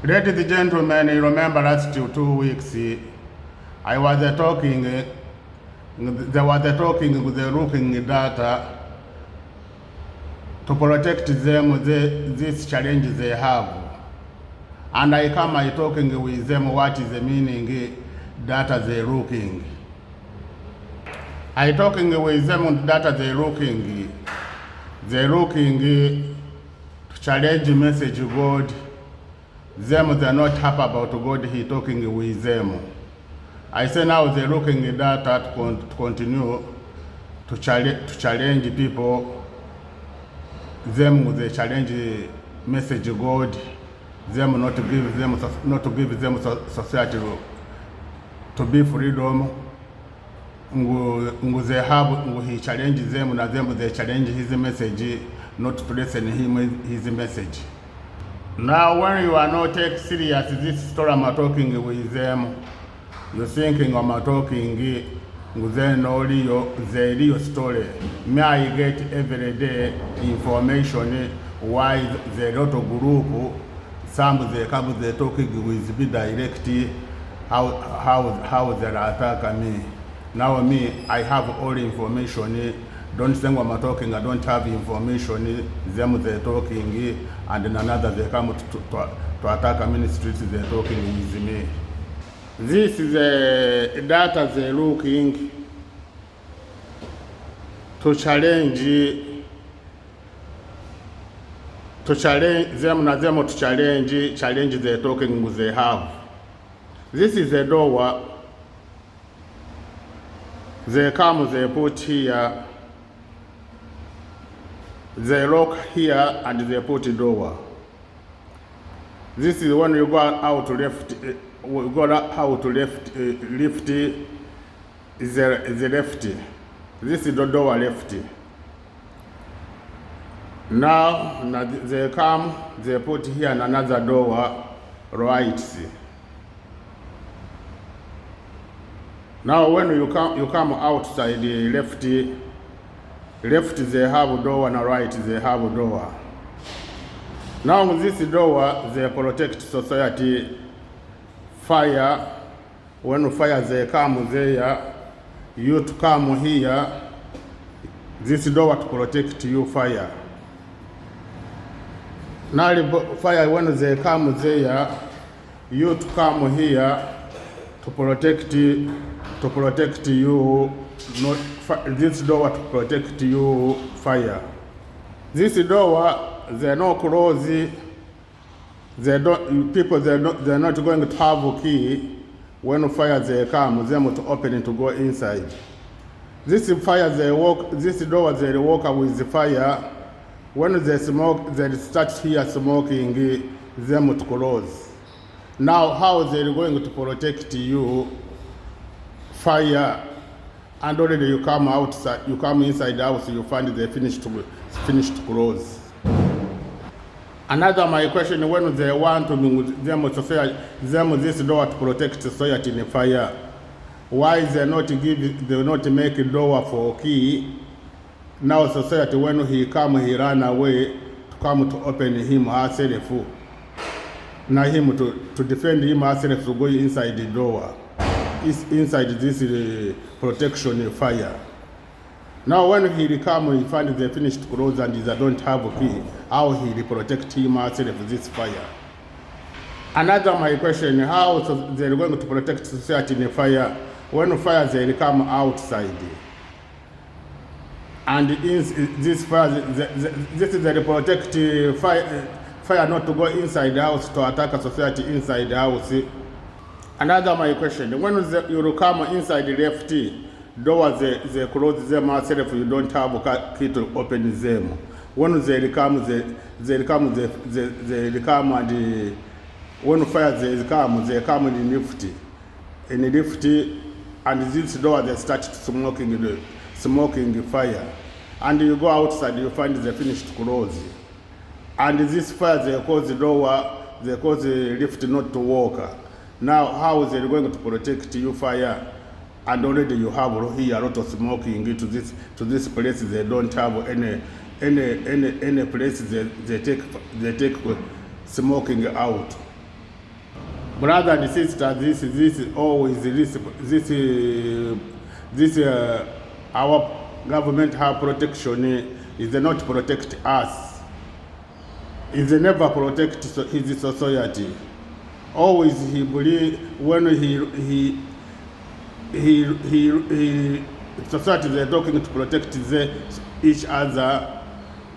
Ladies and gentlemen, you remember last 2 weeks, I was talking, they were talking with the looking data to protect them, this challenge they have. And I come talking with them what is the meaning data they looking. I talking with them data they looking to challenge message God. Them they're not happy about God, he talking with them. I say now they're looking at data to continue to challenge people. Them they challenge message God. Them not to give them society to be freedom. They have he challenge them and them they challenge his message, not to listen him his message. Now when you are not take serious this story I'm talking with them, you're thinking I'm talking then only the real story. May I get every day information why the lot of group, some they come they talking with be direct how they attack me. Now me, I have all information. Don't think I'm talking, I don't have information. Them they're talking, and then another they come to attack ministries, they're talking with me. This is the data they're looking to challenge them to challenge the talking they have. This is the door. They come, they put here, they lock here, and they put the door. This is when you go out to left, we go out to left, lift is the left. This is the door left. Now they come, they put here another door right. Now when you come outside the left they have a door, and right they have a door. Now with this door they protect society. Fire, when fire they come there, you to come here, this door to protect you fire. Now fire when they come there, you to come here to protect you, not this door to protect you fire. This door they not close. They're not going to have a key when fire they come, them to open it to go inside. This fire they walk, this door they walk with the fire. When they smoke, they start here smoking, them to close. Now how they're going to protect you fire, and already you come outside, you come inside the house, you find they finished to close. Another my question, when they want to them to say them this door to protect society in fire, why they not make a door for key? Now society when he come he run away to come to open him herself. Now him to defend him herself to go inside the door. Is inside this protection fire. Now when he come, he find they finished close and they don't have a key. How he protect him herself this fire? Another my question, how they're going to protect society in a fire when fire they come outside? And this fire, this is the protect fire not to go inside the house to attack a society inside the house. Another my question, when you come inside the left doors, they close them yourself, you don't have a key to open them. When they come and when fire they come in the lift. In the lift, and this door they start smoking fire. And you go outside, you find they finished close. And this fire they cause the door, they cause the lift not to work. Now how is it going to protect you fire? And already you have here a lot of smoking to this place. They don't have any place they take smoking out. Brother and sister, this is always our government have protection is not protect us. Is never protect his society. Always he believe when he society they're talking to protect each other.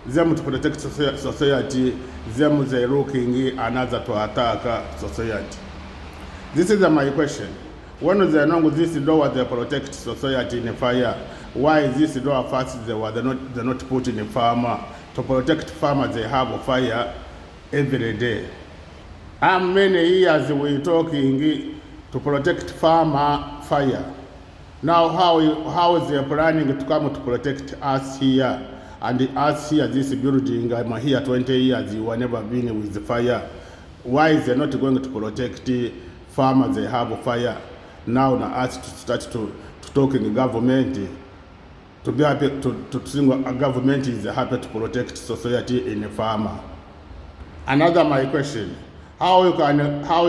Them to protect society, them they looking another to attack society. This is my question. When they know this door they protect society in fire, why is this door first they not put in a farmer to protect farmers? They have a fire every day. How many years we talking to protect farmer fire? Now how is they planning to come to protect us here? And us here, this building, I'm here 20 years, you have never been with the fire. Why is they not going to protect farmers? They have a fire. Now us to start to talking government, to be happy to think a government is happy to protect society in a farmer. Another my question, how you can learn how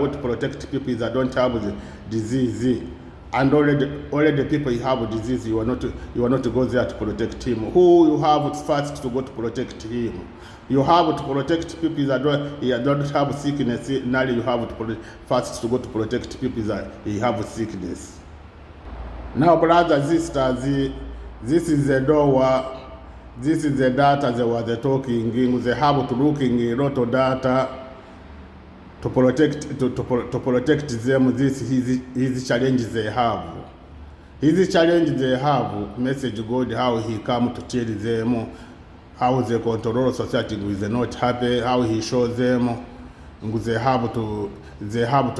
to protect people that don't have the disease? And already people have a disease, you are not to go there to protect him. Who you have first to go to protect him? You have to protect people that don't have sickness. Now you have to first to go to protect people that have sickness. Now, brothers, sisters, this is the door. This is the data they were talking. They have to looking a lot of data to protect them. This his challenges they have. His challenge they have. Message God how he come to tell them how they control society with they not happy. How he shows them they have to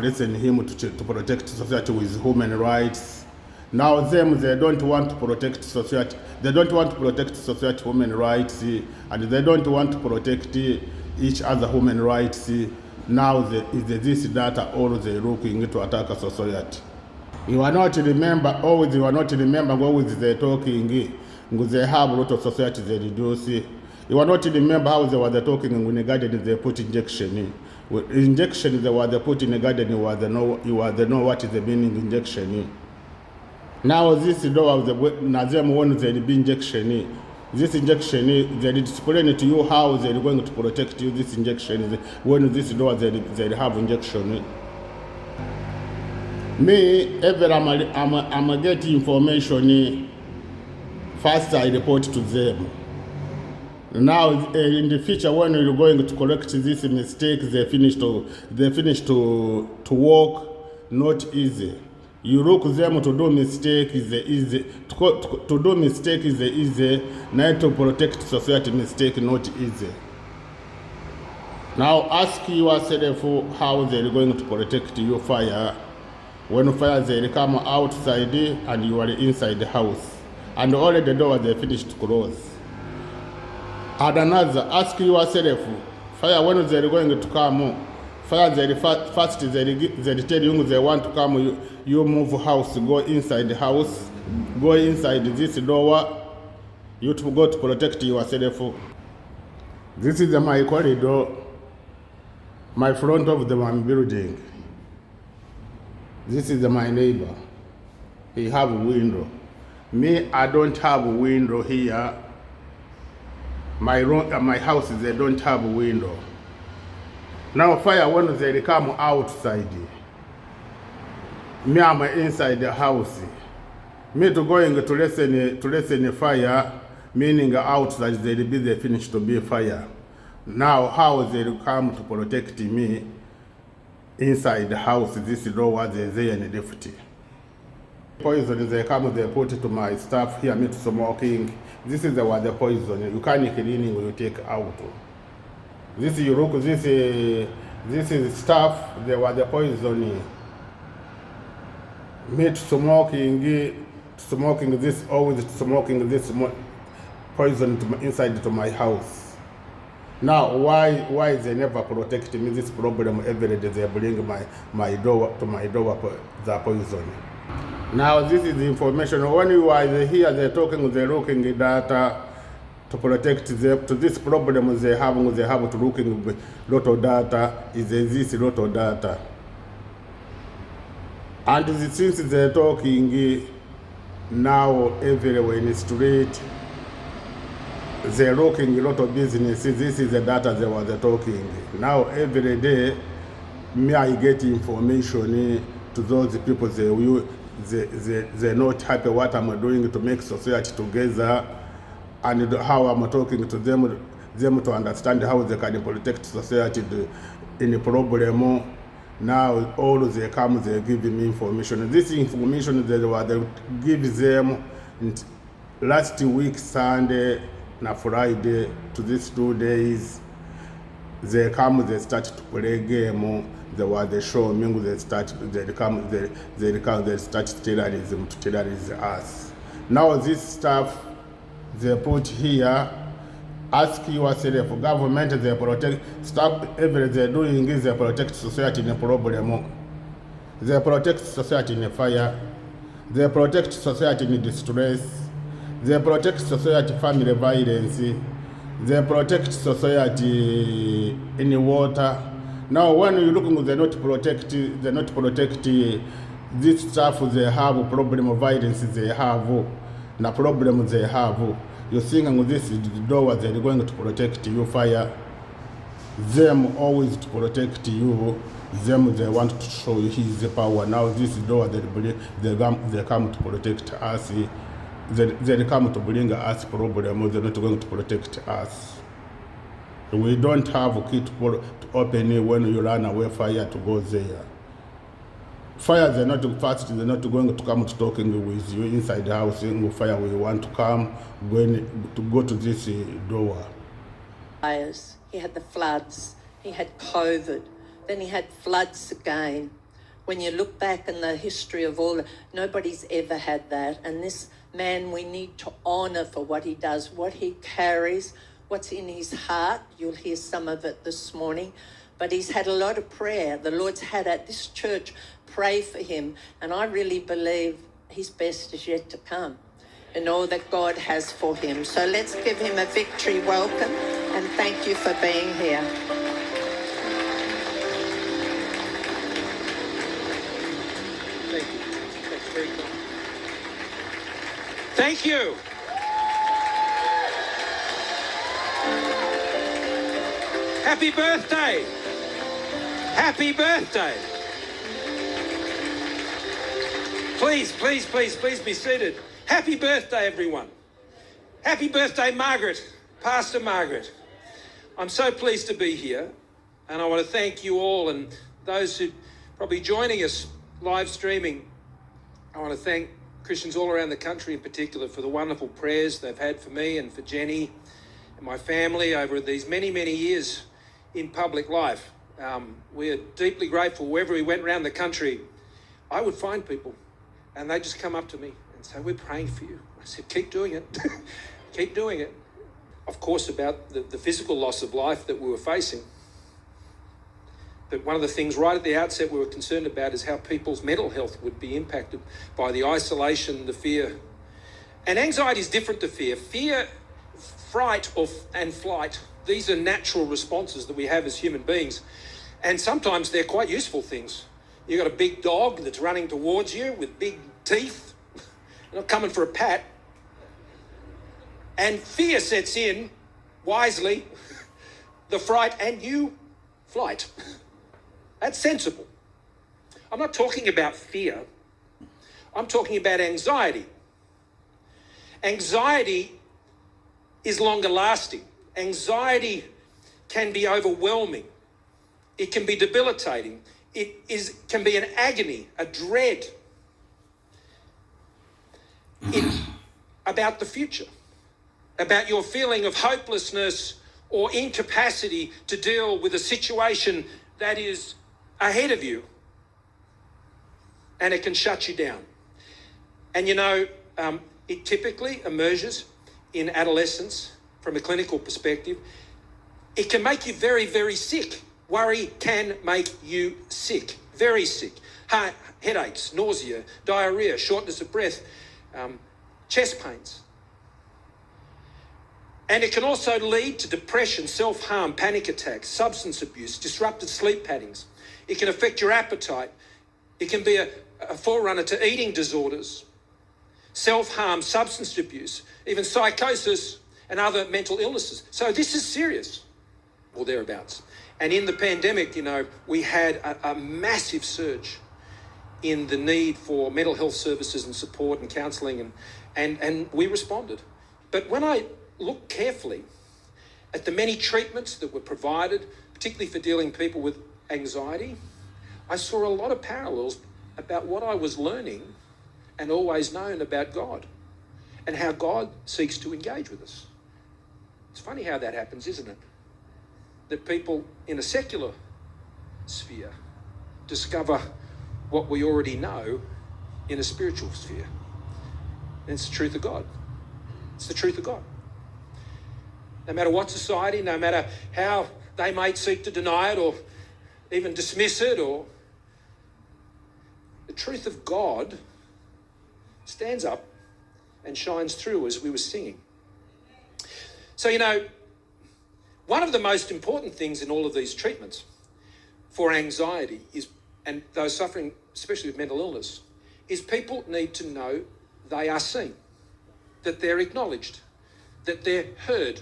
listen him to protect society with human rights. Now them they don't want to protect society. They don't want to protect society human rights, and they don't want to protect each other human rights. Now this data all they looking to attack a society. You are not remember always. You are not remember always they talking. They have a lot of society they reduce. You are not remember how they were talking in the garden they put injection. Injection they were put in the garden. You are the know what is the meaning injection. Now this door of the Nazem one they be injection. This injection, they explain to you how they're going to protect you. This injection, when this door they have injection. Me, ever I'm getting information. First, I report to them. Now, in the future, when you're going to correct this mistake, they finish to work. Not easy. You look them to do mistake is easy. To do mistake is easy. Now to protect society mistake not easy. Now ask yourself how they're going to protect your fire. When fire they come outside and you are inside the house. And already the door they finished to close. And another, ask yourself, fire when they're going to come. Fire they first they tell you they want to come, you move house, go inside the house, go inside this door, you to go to protect yourself. This is my corridor, my front of the one building. This is my neighbor. He have a window. Me, I don't have a window here. My houses they don't have a window. Now fire when they come outside. Me I'm inside the house. Me to going to listen fire, meaning outside they finish to be fire. Now how they come to protect me inside the house? This door was there and deputy. Poison they come they put it to my stuff here me to smoking. This is the poison. You can't cleaning when you take out. This you look, this is stuff, they were the poison. Me smoking this, always smoking this poison inside to my house. Now why they never protect me this problem every day they bring my door the poison. Now this is the information. When you are here they're talking, they're looking at data. to protect them to this problem they have to looking with lot of data is this lot of data. And since they're talking now everywhere in the street, they're looking a lot of businesses. This is the data they were talking. Now every day, me I get information to those people they're not happy what I'm doing to make society together, and how I'm talking to them to understand how they can protect society in a problem. Now all they come, they give me information. This information they give them last week Sunday na Friday to these 2 days. They come, they start to play game. They show me, they start terrorism to terrorize us. Now this stuff they put here, ask yourself, government they protect, stop everything they're doing is they protect society in a problem. They protect society in a fire, they protect society in distress, they protect society family violence, they protect society in the water. Now when you look, they not protect this stuff they have, problem of violence they have, the problem they have. You think with this door they're going to protect you, fire them always to protect you, them they want to show you his power. Now this door they come to protect us, they come to bring us problem, they're not going to protect us. We don't have a key to open when you run away fire to go there. Fire, they're not fast, they're not going to come to talking with you inside the house. Fire, we want to come, to go to this door. He had the floods, he had COVID, then he had floods again. When you look back in the history of all, nobody's ever had that. And this man we need to honour for what he does, what he carries, what's in his heart. You'll hear some of it this morning. But he's had a lot of prayer. The Lord's had at this church pray for him. And I really believe his best is yet to come and all that God has for him. So let's give him a victory welcome and thank you for being here. Thank you. That's very cool. Thank you. Happy birthday. Happy birthday. Please, please, please, please be seated. Happy birthday, everyone. Happy birthday, Margaret, Pastor Margaret. I'm so pleased to be here, and I want to thank you all and those who probably joining us live streaming. I want to thank Christians all around the country in particular for the wonderful prayers they've had for me and for Jenny and my family over these many, many years in public life. We are deeply grateful. Wherever we went around the country, I would find people and they'd just come up to me and say, "We're praying for you." I said, "Keep doing it." Keep doing it. Of course, about the physical loss of life that we were facing. But one of the things right at the outset we were concerned about is how people's mental health would be impacted by the isolation, the fear. And anxiety is different to fear. Fear, fright and flight, these are natural responses that we have as human beings. And sometimes they're quite useful things. You've got a big dog that's running towards you with big teeth, not coming for a pat. And fear sets in, wisely, the fright, and you flight. That's sensible. I'm not talking about fear. I'm talking about anxiety. Anxiety is longer lasting. Anxiety can be overwhelming. It can be debilitating. Can be an agony, a dread about the future, about your feeling of hopelessness or incapacity to deal with a situation that is ahead of you, and it can shut you down. And it typically emerges in adolescence from a clinical perspective. It can make you very, very sick. Worry can make you sick, very sick. Headaches, nausea, diarrhea, shortness of breath, chest pains. And it can also lead to depression, self-harm, panic attacks, substance abuse, disrupted sleep patterns. It can affect your appetite. It can be a forerunner to eating disorders, self-harm, substance abuse, even psychosis and other mental illnesses. So this is serious, or thereabouts. And in the pandemic, we had a massive surge in the need for mental health services and support and counselling, and we responded. But when I look carefully at the many treatments that were provided, particularly for dealing people with anxiety, I saw a lot of parallels about what I was learning and always known about God and how God seeks to engage with us. It's funny how that happens, isn't it? That people in a secular sphere discover what we already know in a spiritual sphere. And it's the truth of God. It's the truth of God. No matter what society, no matter how they might seek to deny it or even dismiss it, or the truth of God stands up and shines through, as we were singing. So, one of the most important things in all of these treatments for anxiety is, and those suffering especially with mental illness, is people need to know they are seen, that they're acknowledged, that they're heard,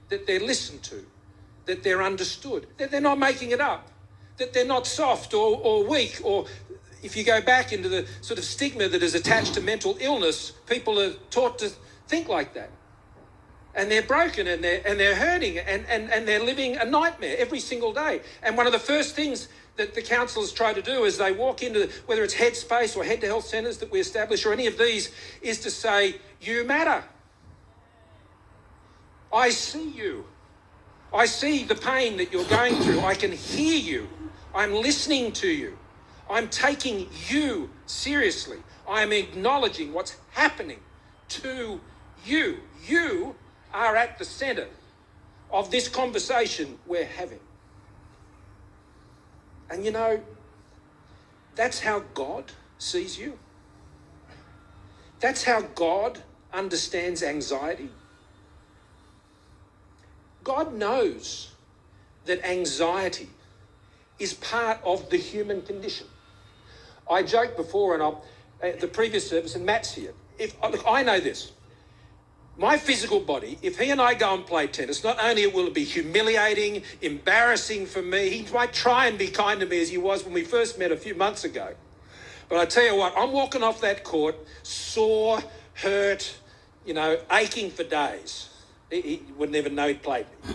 that they're listened to, that they're understood, that they're not making it up, that they're not soft or weak, or if you go back into the sort of stigma that is attached to mental illness, people are taught to think like that. And they're broken and they're hurting and they're living a nightmare every single day. And one of the first things that the counsellors try to do as they walk into, whether it's Headspace or Head to Health centres that we establish or any of these, is to say, you matter. I see you. I see the pain that you're going through. I can hear you. I'm listening to you. I'm taking you seriously. I'm acknowledging what's happening to you. You are at the centre of this conversation we're having. And that's how God sees you. That's how God understands anxiety. God knows that anxiety is part of the human condition. I joked before the previous service, and Matt's here. Look, I know this. My physical body, if he and I go and play tennis, not only will it be humiliating, embarrassing for me, he might try and be kind to me as he was when we first met a few months ago. But I tell you what, I'm walking off that court, sore, hurt, aching for days. He wouldn't even know he'd played me.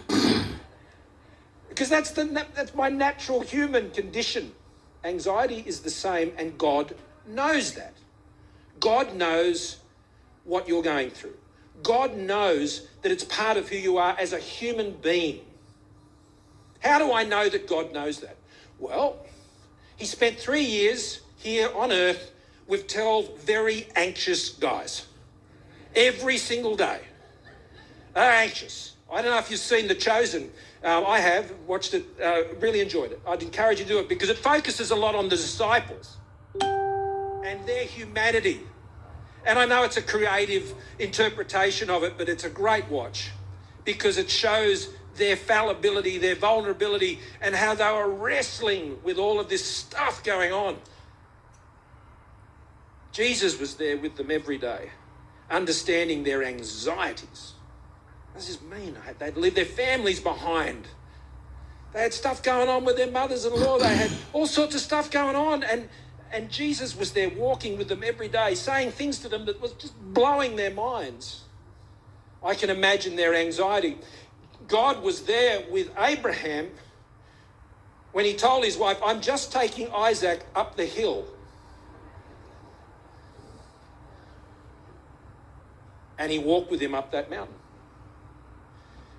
Because that's my natural human condition. Anxiety is the same, and God knows that. God knows what you're going through. God knows that it's part of who you are as a human being. How do I know that God knows that? Well, he spent 3 years here on earth with 12 very anxious guys. Every single day. They're anxious. I don't know if you've seen The Chosen. I have watched it, really enjoyed it. I'd encourage you to do it because it focuses a lot on the disciples and their humanity. And I know it's a creative interpretation of it, but it's a great watch because it shows their fallibility, their vulnerability, and how they were wrestling with all of this stuff going on. Jesus was there with them every day, understanding their anxieties. What does this mean? They'd leave their families behind. They had stuff going on with their mothers-in-law. They had all sorts of stuff going on. And Jesus was there walking with them every day, saying things to them that was just blowing their minds. I can imagine their anxiety. God was there with Abraham when he told his wife, I'm just taking Isaac up the hill. And he walked with him up that mountain.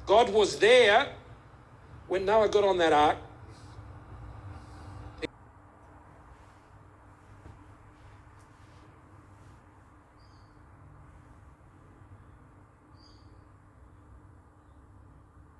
God was there when Noah got on that ark